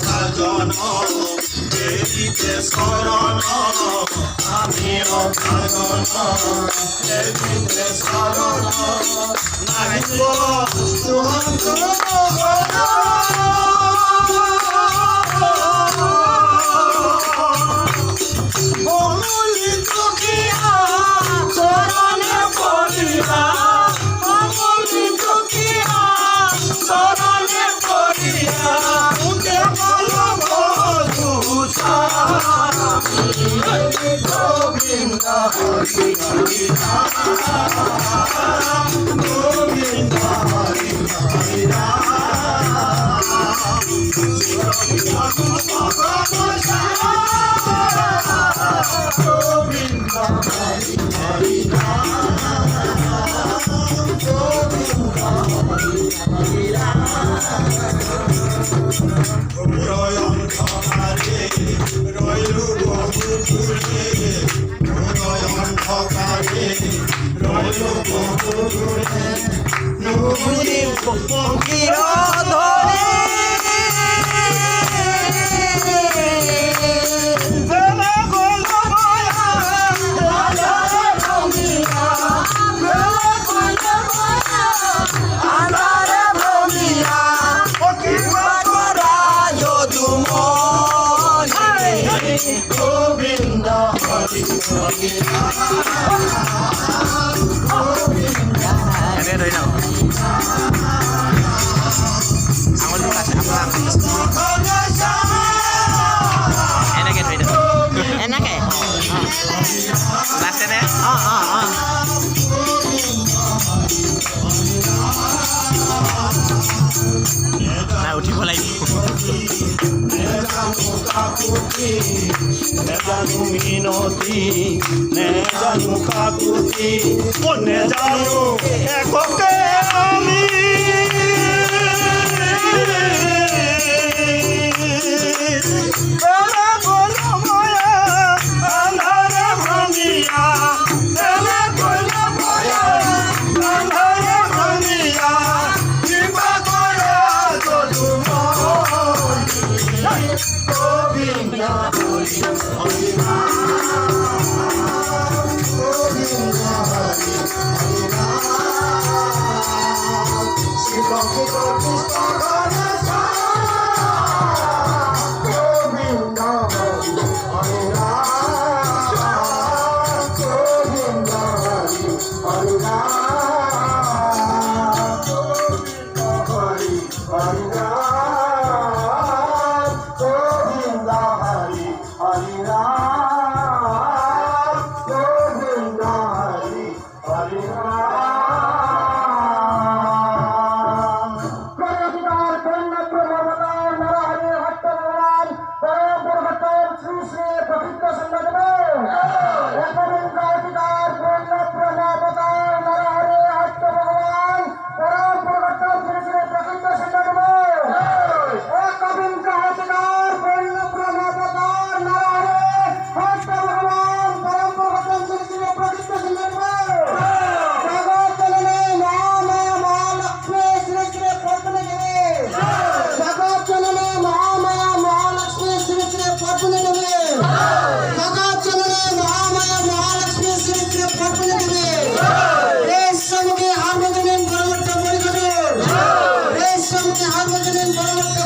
ভাজন দেবিতে শরণ আমি ভাজন দেবিতে শরণ নাহিব অমূল্য দুঃখিয়া শরণে পড়িয়া অমূল্য দুঃখিয়া শরণে পড়িয়া উঠে বল বধূষা গোবিন্দ হরি হরি গোবিন্দ হরি হরি গোবিন্দ হরি হরি গোবিন্দ হরি হরি অন্ধকারে রইলু বহু দূরে অন্ধকারে রইলু বহু দূরে নূরি পঙ্কির ধরে গোবিন্দ হরি হরি এনে ধৰি নাও আঙুলটো আছে আপোনাৰ এনেকৈ ধৰি দিওঁ এনেকৈ লাষ্টেনে নাই উঠিব লাগিব নেজানো মিনতি নেজানো কাকুতি নেজানো এককে আমি আন্ধারে ভাঙিয়া আন্ধারে ভাঙিয়া কৃপা করে গোবিন্দ হরি হরি গোবিন্দ হরি হরি শিব কৃষ্ণ গোবিন্দ হরি হরি গোবিন্দ হরি হরি Harmonin